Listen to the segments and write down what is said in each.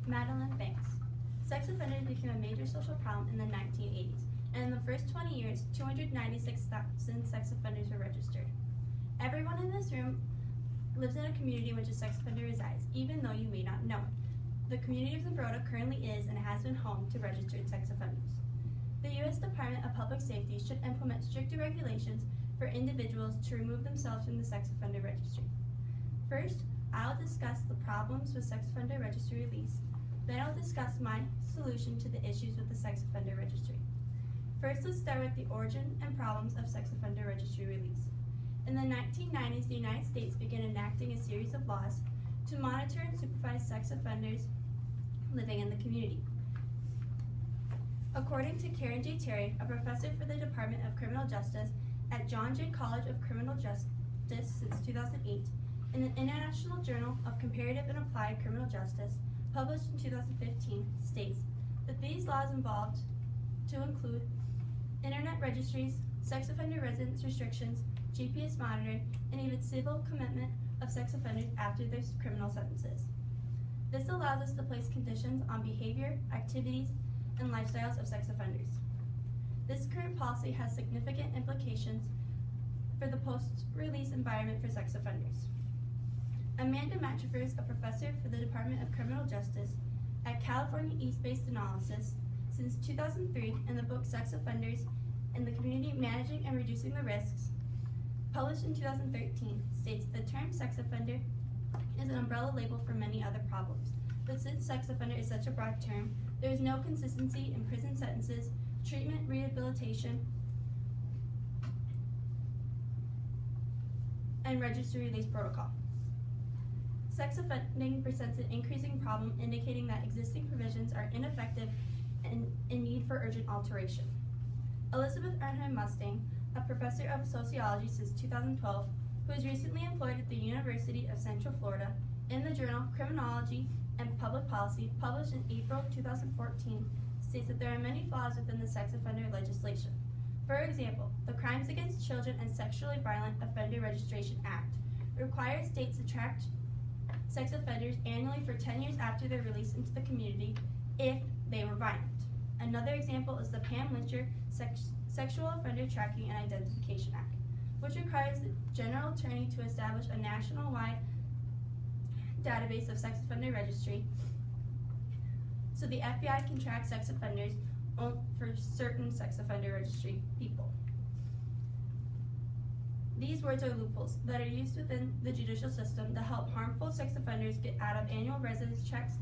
Madelyn Banks. Sex offenders became a major social problem in the 1980s, and in the first 20 years, 296,000 sex offenders were registered. Everyone in this room lives in a community in which a sex offender resides, even though you may not know it. The community of Zumbrota currently is and has been home to registered sex offenders. The U.S. Department of Public Safety should implement stricter regulations for individuals to remove themselves from the sex offender registry. First, I'll discuss the problems with sex offender registry release. Then I'll discuss my solution to the issues with the sex offender registry. First, let's start with the origin and problems of sex offender registry release. In the 1990s, the United States began enacting a series of laws to monitor and supervise sex offenders living in the community. According to Karen J. Terry, a professor for the Department of Criminal Justice at John Jay College of Criminal Justice since 2008, in the International Journal of Comparative and Applied Criminal Justice, published in 2015, states that these laws involved to include internet registries, sex offender residence restrictions, GPS monitoring, and even civil commitment of sex offenders after their criminal sentences. This allows us to place conditions on behavior, activities, and lifestyles of sex offenders. This current policy has significant implications for the post-release environment for sex offenders. Amanda Matchefers, a professor for the Department of Criminal Justice at California East-Based Analysis since 2003, in the book Sex Offenders in the Community Managing and Reducing the Risks, published in 2013, states the term sex offender is an umbrella label for many other problems. But since sex offender is such a broad term, there is no consistency in prison sentences, treatment, rehabilitation, and registry release protocol. Sex offending presents an increasing problem, indicating that existing provisions are ineffective and in need for urgent alteration. Elizabeth Ernheim Mustang, a professor of sociology since 2012, who was recently employed at the University of Central Florida, in the journal Criminology and Public Policy, published in April 2014, states that there are many flaws within the sex offender legislation. For example, the Crimes Against Children and Sexually Violent Offender Registration Act requires states to track sex offenders annually for 10 years after their release into the community if they were violent. Another example is the Pam Lyncher Sexual Offender Tracking and Identification Act, which requires the General Attorney to establish a nationwide database of sex offender registry so the FBI can track sex offenders for certain sex offender registry people. These words are loopholes that are used within the judicial system to help harmful sex offenders get out of annual residence checks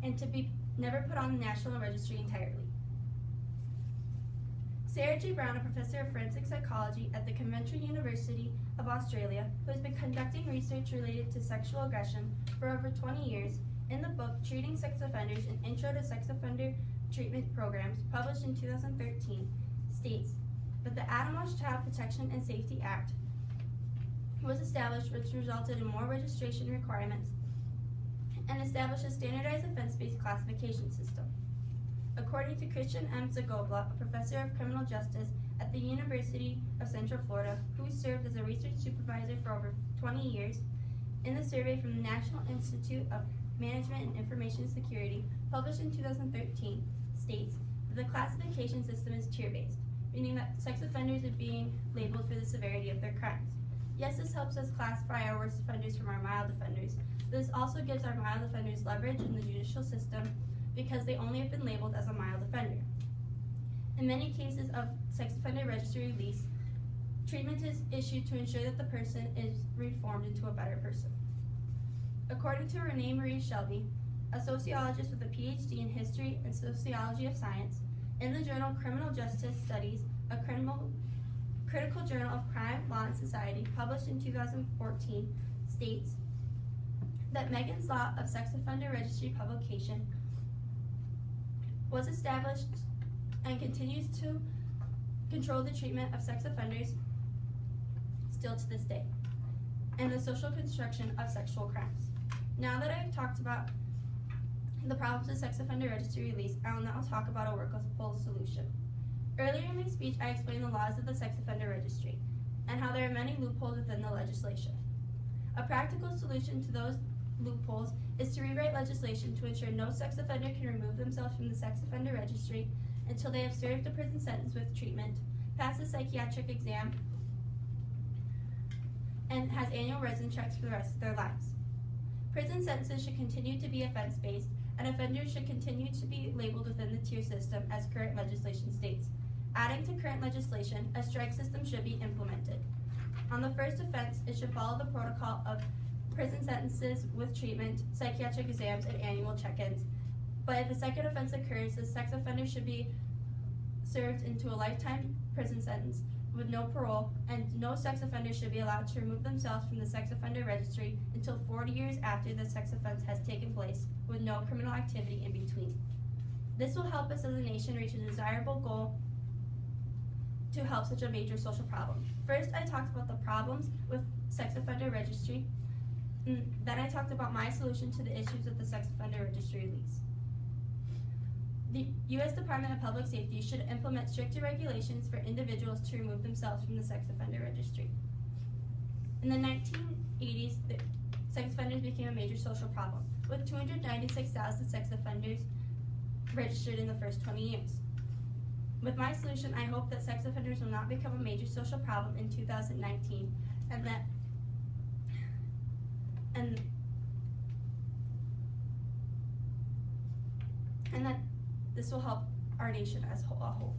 and to be never put on the national registry entirely. Sarah J. Brown, a professor of forensic psychology at the Coventry University of Australia, who has been conducting research related to sexual aggression for over 20 years, in the book Treating Sex Offenders, an Intro to Sex Offender Treatment Programs, published in 2013, states that the Adam Walsh Child Protection and Safety Act was established, which resulted in more registration requirements and established a standardized offense-based classification system. According to Christian M. Zagobla, a professor of criminal justice at the University of Central Florida, who served as a research supervisor for over 20 years, in the survey from the National Institute of Management and Information Security, published in 2013, states that the classification system is tier-based, meaning that sex offenders are being labeled for the severity of their crimes. Yes, this helps us classify our worst offenders from our mild offenders, but this also gives our mild offenders leverage in the judicial system because they only have been labeled as a mild offender. In many cases of sex offender registry release, treatment is issued to ensure that the person is reformed into a better person. According to Renee Marie Shelby, a sociologist with a PhD in history and sociology of science, in the journal Criminal Justice Studies, a critical journal of crime, law, and society, published in 2014, states that Megan's Law of Sex Offender Registry publication was established and continues to control the treatment of sex offenders still to this day, and the social construction of sexual crimes. Now that I've talked about the problems of sex offender registry release, I will now talk about a workable solution. Earlier in my speech, I explained the laws of the sex offender registry and how how there are many loopholes within the legislation. A practical solution to those loopholes is to rewrite legislation to ensure no sex offender can remove themselves from the sex offender registry until they have served a prison sentence with treatment, passed a psychiatric exam, and has annual residence checks for the rest of their lives. Prison sentences should continue to be offense-based, and offenders should continue to be labeled within the tier system as current legislation states. Adding to current legislation, a strike system should be implemented. On the first offense, it should follow the protocol of prison sentences with treatment, psychiatric exams, and annual check-ins. But if a second offense occurs, the sex offender should be served into a lifetime prison sentence with no parole, and no sex offender should be allowed to remove themselves from the sex offender registry until 40 years after the sex offense has taken place, with no criminal activity in between. This will help us as a nation reach a desirable goal to help such a major social problem. First, I talked about the problems with sex offender registry. Then I talked about my solution to the issues with the sex offender registry lease. The U.S. Department of Public Safety should implement stricter regulations for individuals to remove themselves from the sex offender registry. In the 1980s, the sex offenders became a major social problem, with 296,000 sex offenders registered in the first 20 years. With my solution, I hope that sex offenders will not become a major social problem in 2019, and that this will help our nation as a whole.